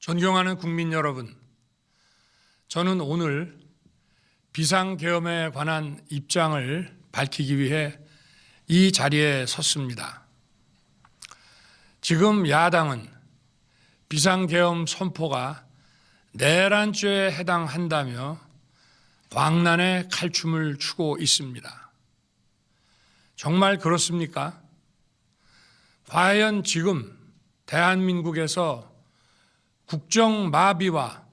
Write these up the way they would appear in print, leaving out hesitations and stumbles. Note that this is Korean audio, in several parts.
존경하는 국민 여러분, 저는 오늘 비상계엄에 관한 입장을 밝히기 위해 이 자리에 섰습니다. 지금 야당은 비상계엄 선포가 내란죄에 해당한다며 광란의 칼춤을 추고 있습니다. 정말 그렇습니까? 과연 지금 대한민국에서 국정마비와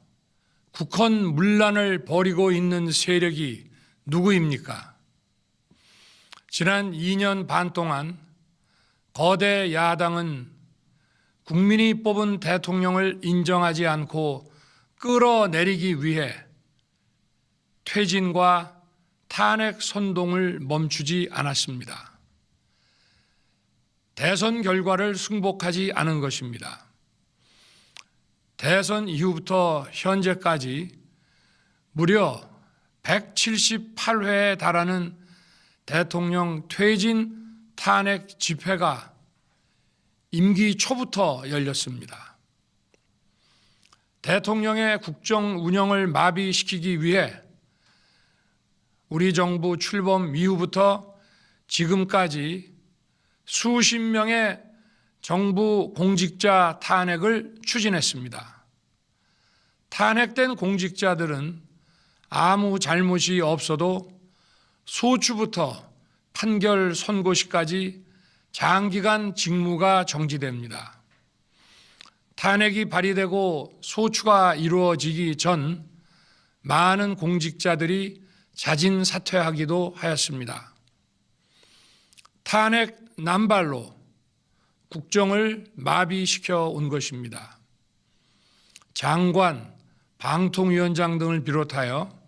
국헌문란을 벌이고 있는 세력이 누구입니까? 지난 2년 반 동안 거대 야당은 국민이 뽑은 대통령을 인정하지 않고 끌어내리기 위해 퇴진과 탄핵 선동을 멈추지 않았습니다. 대선 결과를 승복하지 않은 것입니다. 대선 이후부터 현재까지 무려 178회에 달하는 대통령 퇴진 탄핵 집회가 임기 초부터 열렸습니다. 대통령의 국정 운영을 마비시키기 위해 우리 정부 출범 이후부터 지금까지 수십 명의 정부 공직자 탄핵을 추진했습니다. 탄핵된 공직자들은 아무 잘못이 없어도 소추부터 판결 선고시까지 장기간 직무가 정지됩니다. 탄핵이 발의되고 소추가 이루어지기 전 많은 공직자들이 자진 사퇴하기도 하였습니다. 탄핵 남발로 국정을 마비시켜 온 것입니다. 장관, 방통위원장 등을 비롯하여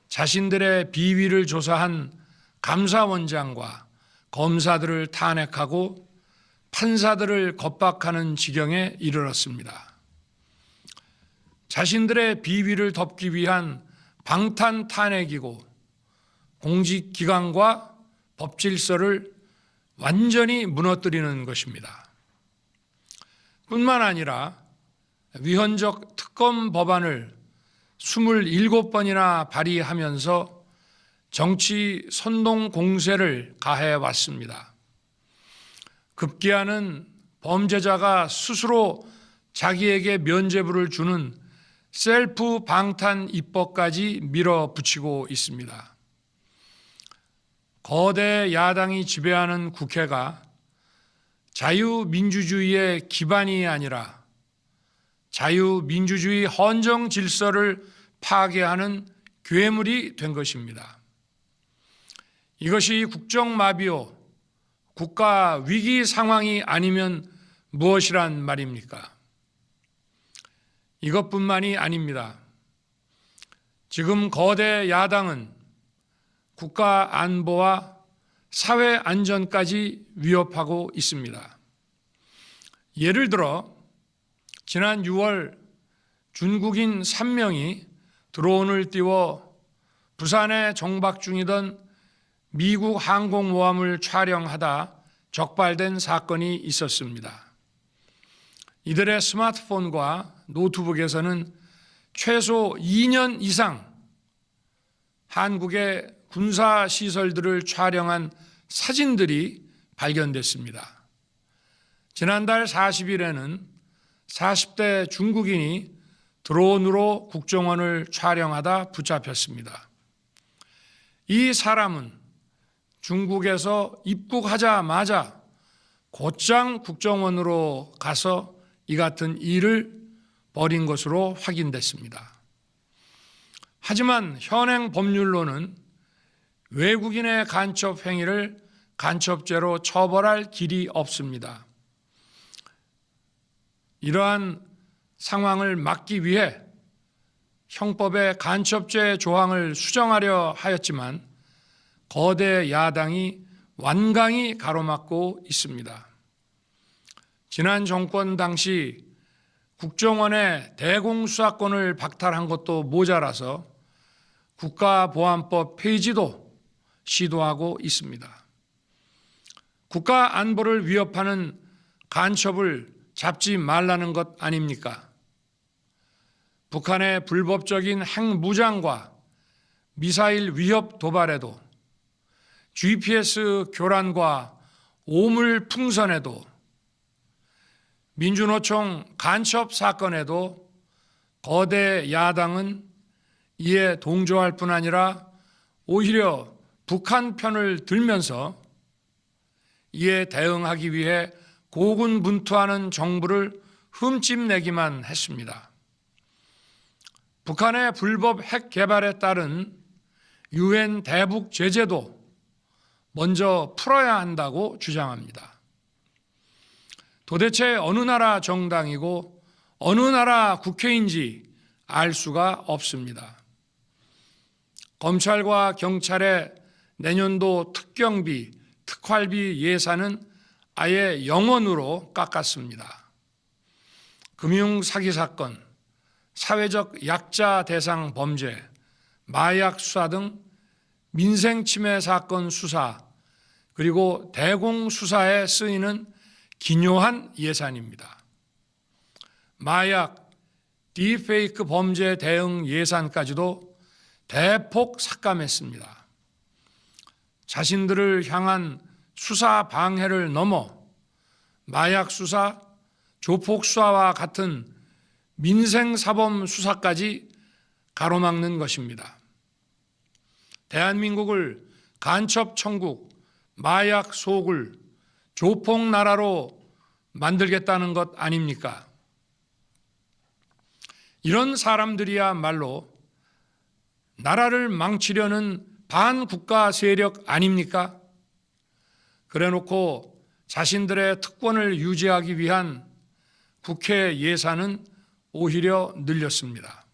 자신들의 비위를 조사한 감사원장과 검사들을 탄핵하고 판사들을 겁박하는 지경에 이르렀습니다. 자신들의 비위를 덮기 위한 방탄 탄핵이고 공직기관과 법질서를 완전히 무너뜨리는 것입니다. 뿐만 아니라 위헌적 특검 법안을 27번이나 발의하면서 정치 선동 공세를 가해 왔습니다. 급기야는 범죄자가 스스로 자기에게 면죄부를 주는 셀프 방탄 입법까지 밀어붙이고 있습니다. 거대 야당이 지배하는 국회가 자유민주주의의 기반이 아니라 자유민주주의 헌정 질서를 파괴하는 괴물이 된 것입니다. 이것이 국정마비요, 국가 위기 상황이 아니면 무엇이란 말입니까? 이것뿐만이 아닙니다. 지금 거대 야당은 국가 안보와 사회 안전까지 위협하고 있습니다. 예를 들어 지난 6월 중국인 3명이 드론을 띄워 부산에 정박 중이던 미국 항공모함을 촬영하다 적발된 사건이 있었습니다. 이들의 스마트폰과 노트북에서는 최소 2년 이상 한국의 군사시설들을 촬영한 사진들이 발견됐습니다. 지난달 40일에는 40대 중국인이 드론으로 국정원을 촬영하다 붙잡혔습니다. 이 사람은 중국에서 입국하자마자 곧장 국정원으로 가서 이 같은 일을 벌인 것으로 확인됐습니다. 하지만 현행 법률로는 외국인의 간첩 행위를 간첩죄로 처벌할 길이 없습니다. 이러한 상황을 막기 위해 형법의 간첩죄 조항을 수정하려 하였지만 거대 야당이 완강히 가로막고 있습니다. 지난 정권 당시 국정원의 대공수사권을 박탈한 것도 모자라서 국가보안법 폐지도 시도하고 있습니다. 국가 안보를 위협하는 간첩을 잡지 말라는 것 아닙니까? 북한의 불법적인 핵무장과 미사일 위협 도발에도, GPS 교란과 오물 풍선에도, 민주노총 간첩 사건에도 거대 야당은 이에 동조할 뿐 아니라 오히려 북한 편을 들면서 이에 대응하기 위해 고군분투하는 정부를 흠집내기만 했습니다. 북한의 불법 핵 개발에 따른 유엔 대북 제재도 먼저 풀어야 한다고 주장합니다. 도대체 어느 나라 정당이고 어느 나라 국회인지 알 수가 없습니다. 검찰과 경찰의 내년도 특경비, 특활비 예산은 아예 0원으로 깎았습니다. 금융 사기 사건, 사회적 약자 대상 범죄, 마약 수사 등 민생 침해 사건 수사, 그리고 대공 수사에 쓰이는 기묘한 예산입니다. 마약, 딥페이크 범죄 대응 예산까지도 대폭 삭감했습니다. 자신들을 향한 수사 방해를 넘어 마약 수사, 조폭 수사와 같은 민생 사범 수사까지 가로막는 것입니다. 대한민국을 간첩 천국, 마약 소굴, 조폭 나라로 만들겠다는 것 아닙니까? 이런 사람들이야말로 나라를 망치려는 반국가 세력 아닙니까? 그래놓고 자신들의 특권을 유지하기 위한 국회 예산은 오히려 늘렸습니다.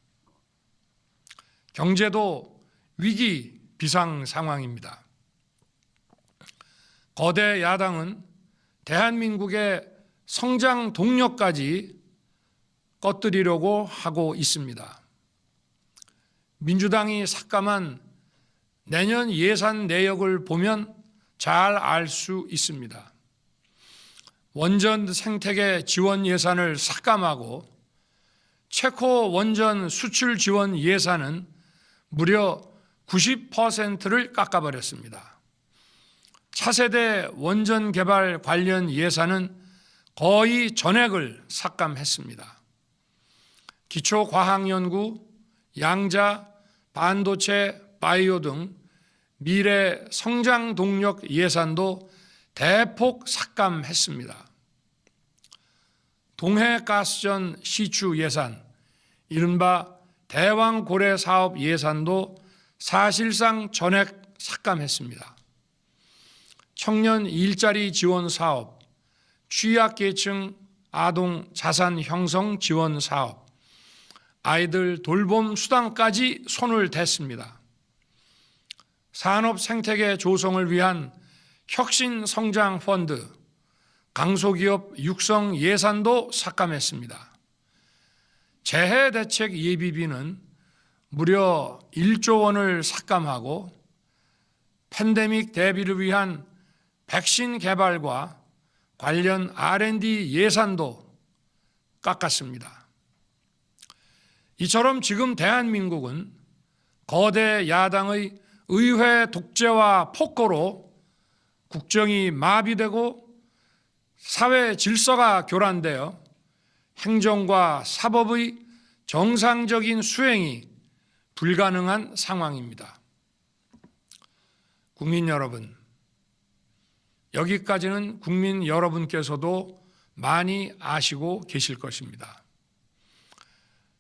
경제도 위기 비상 상황입니다. 거대 야당은 대한민국의 성장 동력까지 꺼뜨리려고 하고 있습니다. 민주당이 삭감한 내년 예산 내역을 보면 잘 알 수 있습니다. 원전 생태계 지원 예산을 삭감하고 체코 원전 수출 지원 예산은 무려 90%를 깎아버렸습니다. 차세대 원전 개발 관련 예산은 거의 전액을 삭감했습니다. 기초과학연구, 양자, 반도체, 바이오 등 미래 성장 동력 예산도 대폭 삭감했습니다. 동해가스전 시추 예산, 이른바 대왕고래 사업 예산도 사실상 전액 삭감했습니다. 청년 일자리 지원 사업, 취약계층 아동 자산 형성 지원 사업, 아이들 돌봄 수당까지 손을 댔습니다. 산업 생태계 조성을 위한 혁신 성장 펀드, 강소기업 육성 예산도 삭감했습니다. 재해 대책 예비비는 무려 1조 원을 삭감하고 팬데믹 대비를 위한 백신 개발과 관련 R&D 예산도 깎았습니다. 이처럼 지금 대한민국은 거대 야당의 의회 독재와 폭거로 국정이 마비되고 사회 질서가 교란되어 행정과 사법의 정상적인 수행이 불가능한 상황입니다. 국민 여러분, 여기까지는 국민 여러분께서도 많이 아시고 계실 것입니다.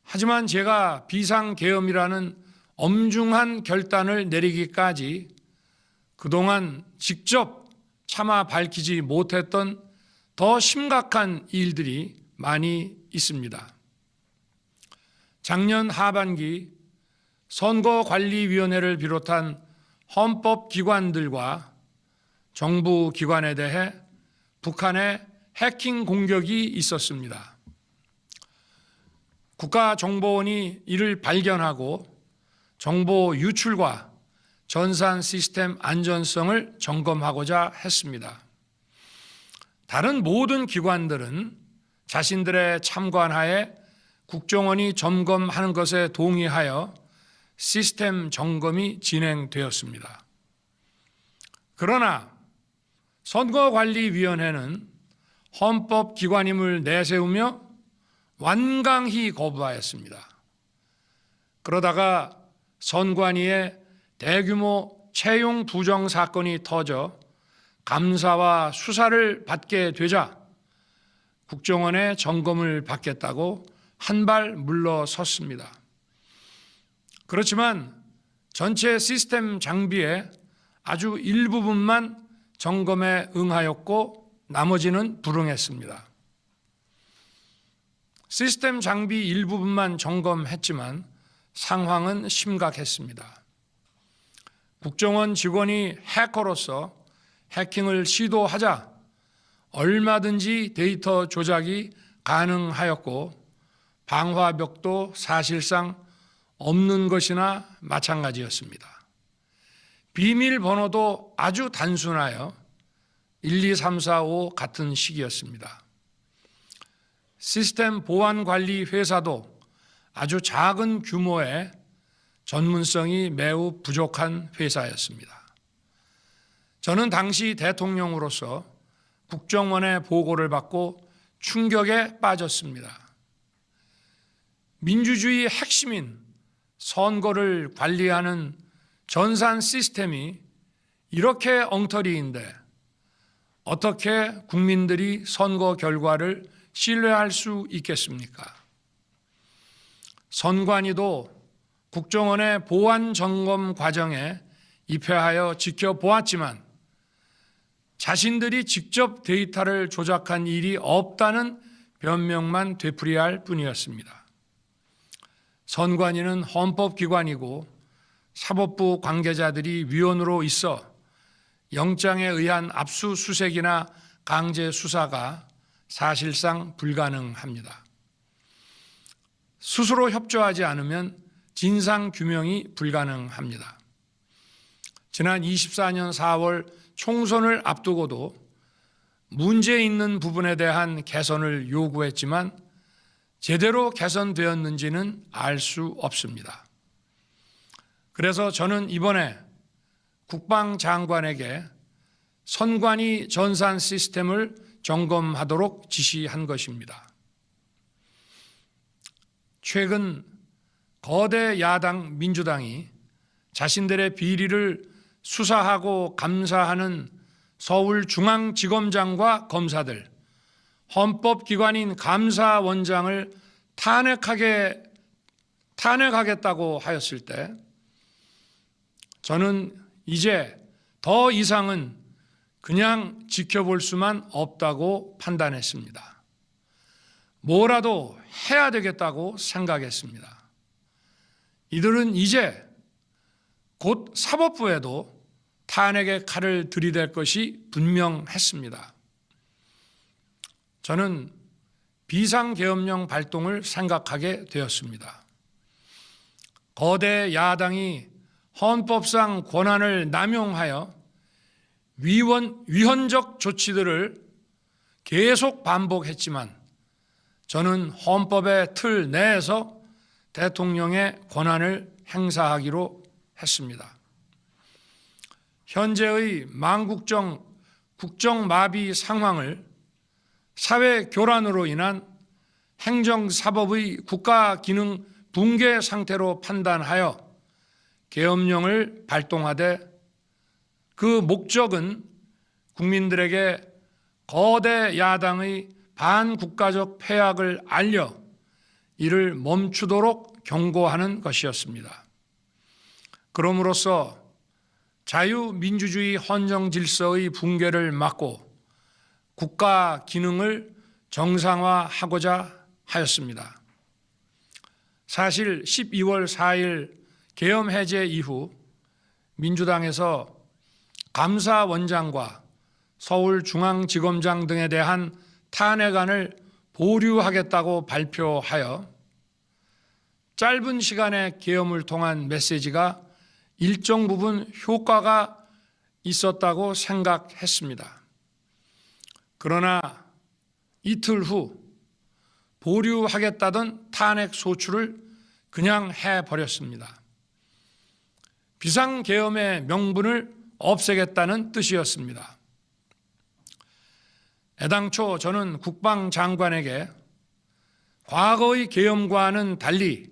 하지만 제가 비상계엄이라는 엄중한 결단을 내리기까지 그동안 직접 차마 밝히지 못했던 더 심각한 일들이 많이 있습니다. 작년 하반기 선거관리위원회를 비롯한 헌법기관들과 정부 기관에 대해 북한의 해킹 공격이 있었습니다. 국가정보원이 이를 발견하고 정보 유출과 전산 시스템 안전성을 점검하고자 했습니다. 다른 모든 기관들은 자신들의 참관하에 국정원이 점검하는 것에 동의하여 시스템 점검이 진행되었습니다. 그러나 선거관리위원회는 헌법기관임을 내세우며 완강히 거부하였습니다. 그러다가 선관위의 대규모 채용 부정 사건이 터져 감사와 수사를 받게 되자 국정원의 점검을 받겠다고 한 발 물러섰습니다. 그렇지만 전체 시스템 장비의 아주 일부분만 점검에 응하였고 나머지는 불응했습니다. 시스템 장비 일부분만 점검했지만 상황은 심각했습니다. 국정원 직원이 해커로서 해킹을 시도하자 얼마든지 데이터 조작이 가능하였고 방화벽도 사실상 없는 것이나 마찬가지였습니다. 비밀번호도 아주 단순하여 1, 2, 3, 4, 5 같은 식이었습니다. 시스템 보안관리 회사도 아주 작은 규모의 전문성이 매우 부족한 회사였습니다. 저는 당시 대통령으로서 국정원의 보고를 받고 충격에 빠졌습니다. 민주주의 핵심인 선거를 관리하는 전산 시스템이 이렇게 엉터리인데 어떻게 국민들이 선거 결과를 신뢰할 수 있겠습니까? 선관위도 국정원의 보안 점검 과정에 입회하여 지켜보았지만 자신들이 직접 데이터를 조작한 일이 없다는 변명만 되풀이할 뿐이었습니다. 선관위는 헌법기관이고 사법부 관계자들이 위원으로 있어 영장에 의한 압수수색이나 강제 수사가 사실상 불가능합니다. 스스로 협조하지 않으면 진상규명이 불가능합니다. 지난 24년 4월 총선을 앞두고도 문제 있는 부분에 대한 개선을 요구했지만 제대로 개선되었는지는 알 수 없습니다. 그래서 저는 이번에 국방장관에게 선관위 전산 시스템을 점검하도록 지시한 것입니다. 최근 거대 야당 민주당이 자신들의 비리를 수사하고 감사하는 서울중앙지검장과 검사들, 헌법기관인 감사원장을 탄핵하겠다고 하였을 때 저는 이제 더 이상은 그냥 지켜볼 수만 없다고 판단했습니다. 뭐라도 해야 되겠다고 생각했습니다. 이들은 이제 곧 사법부에도 탄핵의 칼을 들이댈 것이 분명했습니다. 저는 비상계엄령 발동을 생각하게 되었습니다. 거대 야당이 헌법상 권한을 남용하여 위헌적 조치들을 계속 반복했지만 저는 헌법의 틀 내에서 대통령의 권한을 행사하기로 했습니다. 현재의 망국적 국정마비 상황을 사회 교란으로 인한 행정사법의 국가기능 붕괴 상태로 판단하여 계엄령을 발동하되 그 목적은 국민들에게 거대 야당의 반국가적 폐악을 알려 이를 멈추도록 경고하는 것이었습니다. 그럼으로써 자유민주주의 헌정 질서의 붕괴를 막고 국가 기능을 정상화하고자 하였습니다. 사실 12월 4일 계엄 해제 이후 민주당에서 감사원장과 서울중앙지검장 등에 대한 탄핵안을 보류하겠다고 발표하여 짧은 시간의 계엄을 통한 메시지가 일정 부분 효과가 있었다고 생각했습니다. 그러나 이틀 후 보류하겠다던 탄핵 소추를 그냥 해버렸습니다. 비상계엄의 명분을 없애겠다는 뜻이었습니다. 애당초 저는 국방장관에게 과거의 계엄과는 달리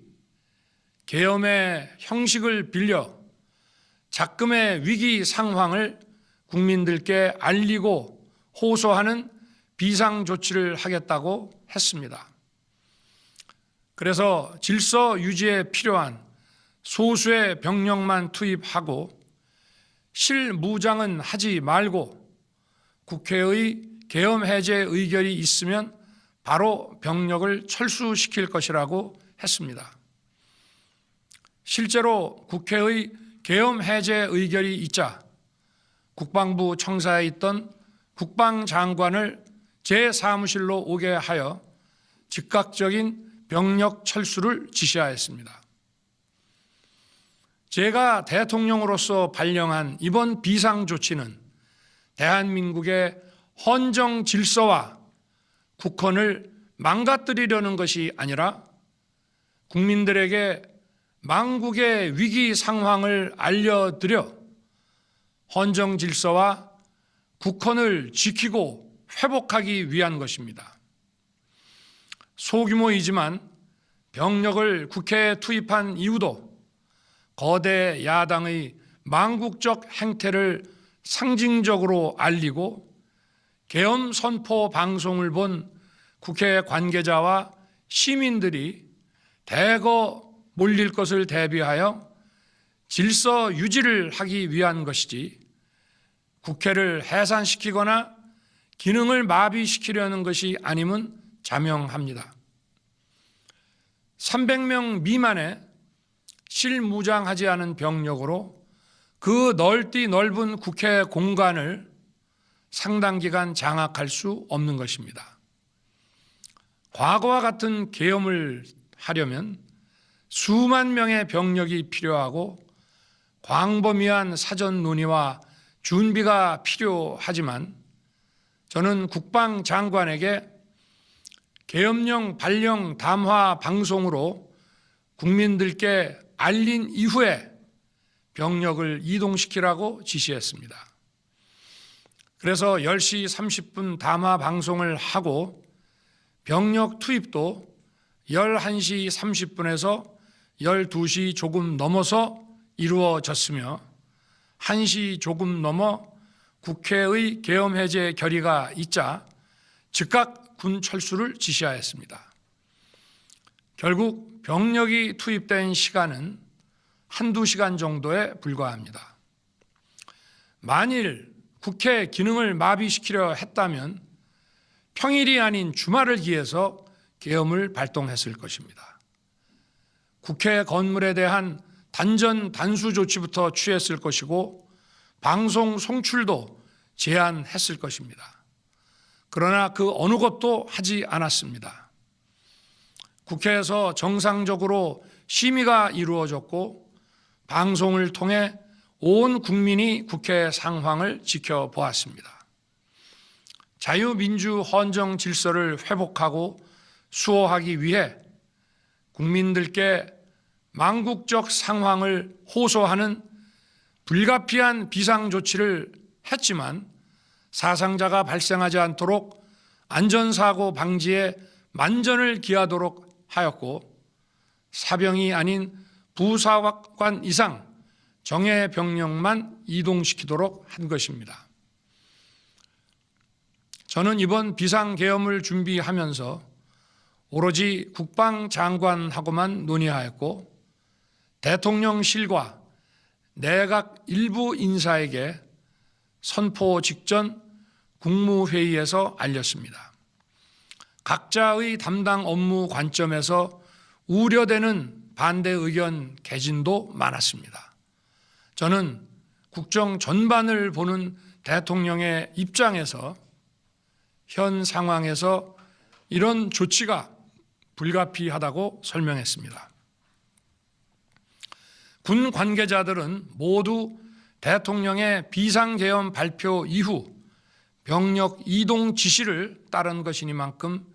계엄의 형식을 빌려 작금의 위기 상황을 국민들께 알리고 호소하는 비상조치를 하겠다고 했습니다. 그래서 질서 유지에 필요한 소수의 병력만 투입하고 실무장은 하지 말고 국회의 계엄 해제 의결이 있으면 바로 병력을 철수시킬 것이라고 했습니다. 실제로 국회의 계엄 해제 의결이 있자 국방부 청사에 있던 국방장관을 제 사무실로 오게 하여 즉각적인 병력 철수를 지시하였습니다. 제가 대통령으로서 발령한 이번 비상조치는 대한민국의 헌정 질서와 국헌을 망가뜨리려는 것이 아니라 국민들에게 망국의 위기 상황을 알려드려 헌정 질서와 국헌을 지키고 회복하기 위한 것입니다. 소규모이지만 병력을 국회에 투입한 이유도 거대 야당의 망국적 행태를 상징적으로 알리고 계엄 선포 방송을 본 국회 관계자와 시민들이 대거 몰릴 것을 대비하여 질서 유지를 하기 위한 것이지 국회를 해산시키거나 기능을 마비시키려는 것이 아님은 자명합니다. 300명 미만의 실무장하지 않은 병력으로 그 넓디 넓은 국회 공간을 상당 기간 장악할 수 없는 것입니다. 과거와 같은 계엄을 하려면 수만 명의 병력이 필요하고 광범위한 사전 논의와 준비가 필요하지만 저는 국방장관에게 계엄령 발령 담화 방송으로 국민들께 알린 이후에 병력을 이동시키라고 지시했습니다. 그래서 10시 30분 담화 방송을 하고 병력 투입도 11시 30분에서 12시 조금 넘어서 이루어졌으며 1시 조금 넘어 국회의 계엄 해제 결의가 있자 즉각 군 철수를 지시하였습니다. 결국 병력이 투입된 시간은 한두 시간 정도에 불과합니다. 만일 국회 기능을 마비시키려 했다면 평일이 아닌 주말을 기해서 계엄을 발동했을 것입니다. 국회 건물에 대한 단전 단수 조치부터 취했을 것이고 방송 송출도 제한했을 것입니다. 그러나 그 어느 것도 하지 않았습니다. 국회에서 정상적으로 심의가 이루어졌고 방송을 통해 온 국민이 국회 상황을 지켜보았습니다. 자유민주 헌정 질서를 회복하고 수호하기 위해 국민들께 망국적 상황을 호소하는 불가피한 비상조치를 했지만 사상자가 발생하지 않도록 안전사고 방지에 만전을 기하도록 하였고 사병이 아닌 부사관 이상 정예 병력만 이동시키도록 한 것입니다. 저는 이번 비상계엄을 준비하면서 오로지 국방장관하고만 논의하였고 대통령실과 내각 일부 인사에게 선포 직전 국무회의에서 알렸습니다. 각자의 담당 업무 관점에서 우려되는 반대 의견 개진도 많았습니다. 저는 국정 전반을 보는 대통령의 입장에서 현 상황에서 이런 조치가 불가피하다고 설명했습니다. 군 관계자들은 모두 대통령의 비상계엄 발표 이후 병력 이동 지시를 따른 것이니만큼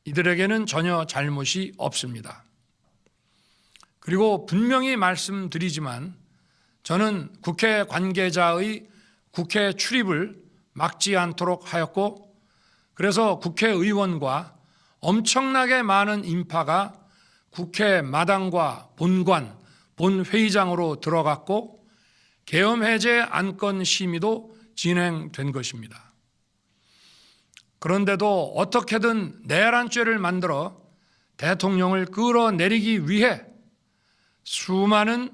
이들에게는 전혀 잘못이 없습니다. 그리고 분명히 말씀드리지만 저는 국회 관계자의 국회 출입을 막지 않도록 하였고, 그래서 국회의원과 엄청나게 많은 인파가 국회 마당과 본관, 본회의장으로 들어갔고 계엄 해제 안건 심의도 진행된 것입니다. 그런데도 어떻게든 내란죄를 만들어 대통령을 끌어내리기 위해 수많은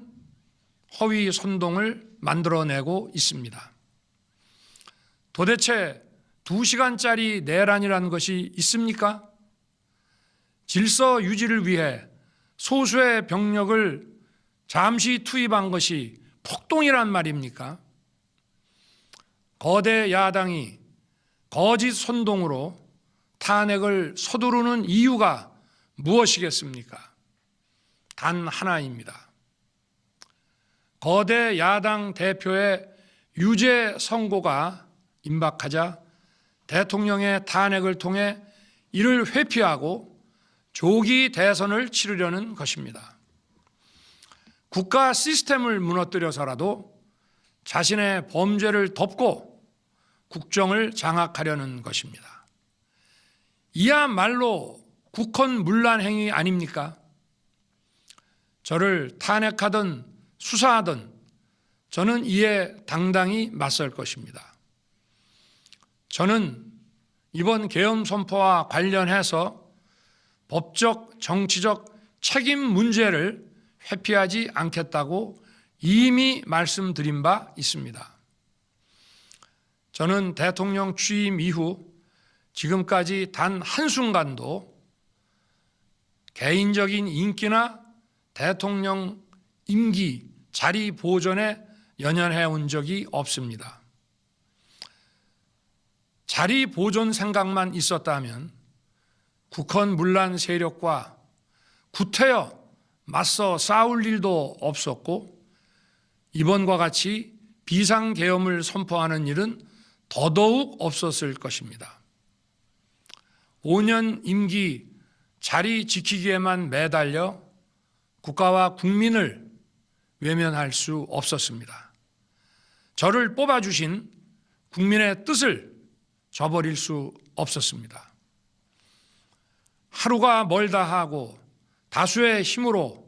허위 선동을 만들어내고 있습니다. 도대체 2시간짜리 내란이라는 것이 있습니까? 질서 유지를 위해 소수의 병력을 잠시 투입한 것이 폭동이란 말입니까? 거대 야당이 거짓 선동으로 탄핵을 서두르는 이유가 무엇이겠습니까? 단 하나입니다. 거대 야당 대표의 유죄 선고가 임박하자 대통령의 탄핵을 통해 이를 회피하고 조기 대선을 치르려는 것입니다. 국가 시스템을 무너뜨려서라도 자신의 범죄를 덮고 국정을 장악하려는 것입니다. 이야말로 국헌문란 행위 아닙니까? 저를 탄핵하든 수사하든 저는 이에 당당히 맞설 것입니다. 저는 이번 계엄 선포와 관련해서 법적, 정치적 책임 문제를 회피하지 않겠다고 이미 말씀드린 바 있습니다. 저는 대통령 취임 이후 지금까지 단 한순간도 개인적인 인기나 대통령 임기 자리 보존에 연연해 온 적이 없습니다. 자리 보존 생각만 있었다면 국헌문란 세력과 구태여 맞서 싸울 일도 없었고 이번과 같이 비상계엄을 선포하는 일은 더더욱 없었을 것입니다. 5년 임기 자리 지키기에만 매달려 국가와 국민을 외면할 수 없었습니다. 저를 뽑아주신 국민의 뜻을 저버릴 수 없었습니다. 하루가 멀다 하고 다수의 힘으로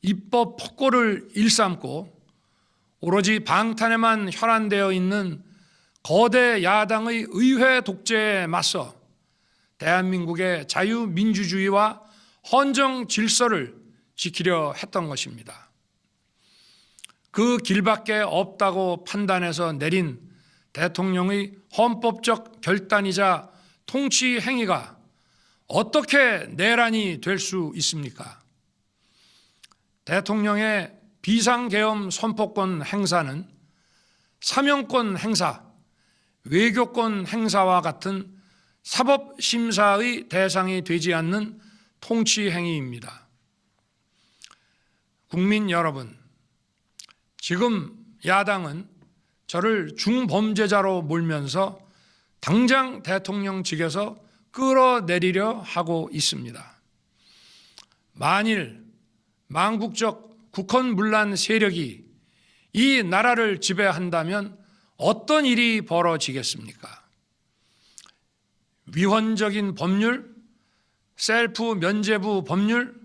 입법 폭고를 일삼고 오로지 방탄에만 혈안되어 있는 거대 야당의 의회 독재에 맞서 대한민국의 자유민주주의와 헌정 질서를 지키려 했던 것입니다. 그 길밖에 없다고 판단해서 내린 대통령의 헌법적 결단이자 통치 행위가 어떻게 내란이 될 수 있습니까? 대통령의 비상계엄 선포권 행사는 사명권 행사, 외교권 행사와 같은 사법심사의 대상이 되지 않는 통치 행위입니다. 국민 여러분, 지금 야당은 저를 중범죄자로 몰면서 당장 대통령직에서 끌어내리려 하고 있습니다. 만일 망국적 국헌문란 세력이 이 나라를 지배한다면 어떤 일이 벌어지겠습니까? 위헌적인 법률, 셀프 면죄부 법률,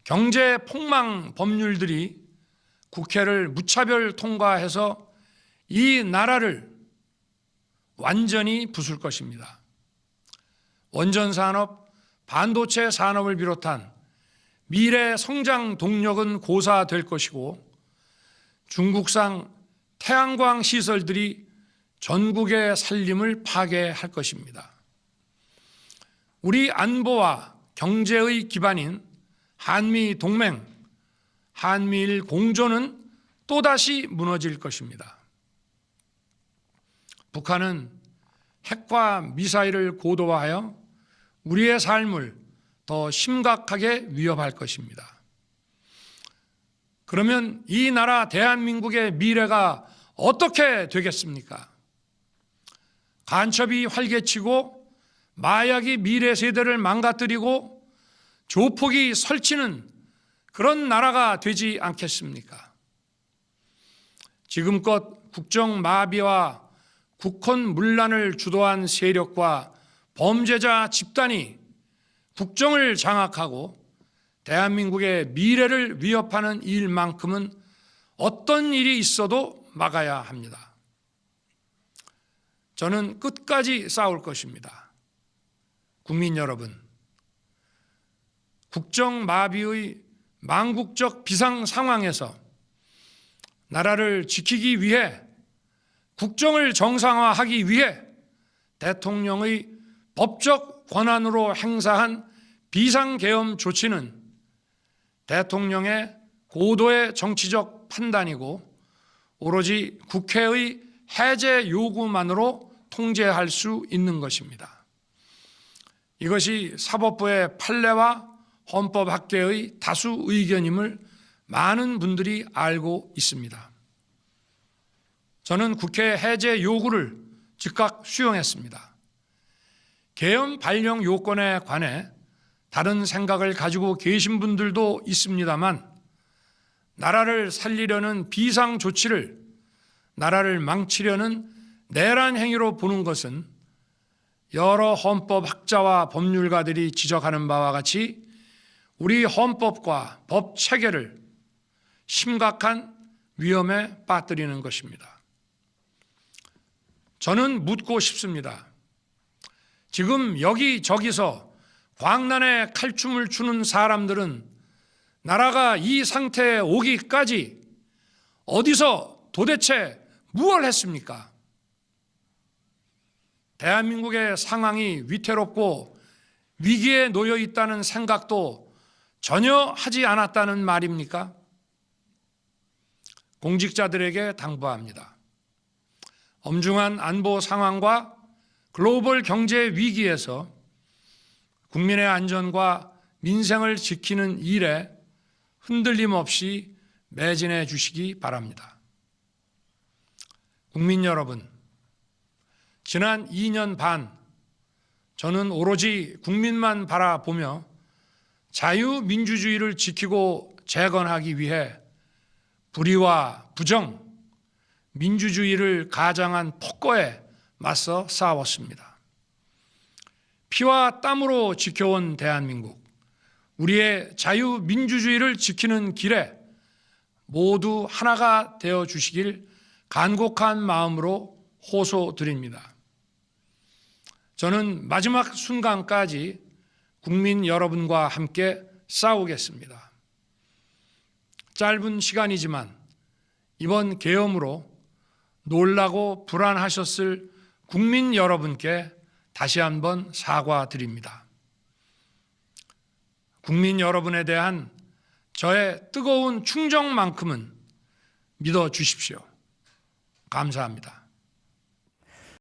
경제 폭망 법률들이 국회를 무차별 통과해서 이 나라를 완전히 부술 것입니다. 원전 산업, 반도체 산업을 비롯한 미래 성장 동력은 고사될 것이고 중국산 태양광 시설들이 전국의 살림을 파괴할 것입니다. 우리 안보와 경제의 기반인 한미 동맹, 한미일 공조는 또다시 무너질 것입니다. 북한은 핵과 미사일을 고도화하여 우리의 삶을 더 심각하게 위협할 것입니다. 그러면 이 나라 대한민국의 미래가 어떻게 되겠습니까? 간첩이 활개치고 마약이 미래 세대를 망가뜨리고 조폭이 설치는 그런 나라가 되지 않겠습니까? 지금껏 국정마비와 국헌문란을 주도한 세력과 범죄자 집단이 국정을 장악하고 대한민국의 미래를 위협하는 일만큼은 어떤 일이 있어도 막아야 합니다. 저는 끝까지 싸울 것입니다. 국민 여러분, 국정마비의 망국적 비상 상황에서 나라를 지키기 위해 국정을 정상화하기 위해 대통령의 법적 권한으로 행사한 비상계엄 조치는 대통령의 고도의 정치적 판단이고 오로지 국회의 해제 요구만으로 통제할 수 있는 것입니다. 이것이 사법부의 판례와 헌법학계의 다수 의견임을 많은 분들이 알고 있습니다. 저는 국회 해제 요구를 즉각 수용했습니다. 계엄 발령 요건에 관해 다른 생각을 가지고 계신 분들도 있습니다만 나라를 살리려는 비상 조치를 나라를 망치려는 내란 행위로 보는 것은 여러 헌법학자와 법률가들이 지적하는 바와 같이 우리 헌법과 법 체계를 심각한 위험에 빠뜨리는 것입니다. 저는 묻고 싶습니다. 지금 여기저기서 광란에 칼춤을 추는 사람들은 나라가 이 상태에 오기까지 어디서 도대체 무엇을 했습니까? 대한민국의 상황이 위태롭고 위기에 놓여 있다는 생각도 전혀 하지 않았다는 말입니까? 공직자들에게 당부합니다. 엄중한 안보 상황과 글로벌 경제 위기에서 국민의 안전과 민생을 지키는 일에 흔들림 없이 매진해 주시기 바랍니다. 국민 여러분, 지난 2년 반 저는 오로지 국민만 바라보며 자유민주주의를 지키고 재건하기 위해 불의와 부정, 민주주의를 가장한 폭거에 맞서 싸웠습니다. 피와 땀으로 지켜온 대한민국, 우리의 자유민주주의를 지키는 길에 모두 하나가 되어 주시길 간곡한 마음으로 호소드립니다. 저는 마지막 순간까지 국민 여러분과 함께 싸우겠습니다. 짧은 시간이지만 이번 계엄으로 놀라고 불안하셨을 국민 여러분께 다시 한번 사과드립니다. 국민 여러분에 대한 저의 뜨거운 충정만큼은 믿어 주십시오. 감사합니다.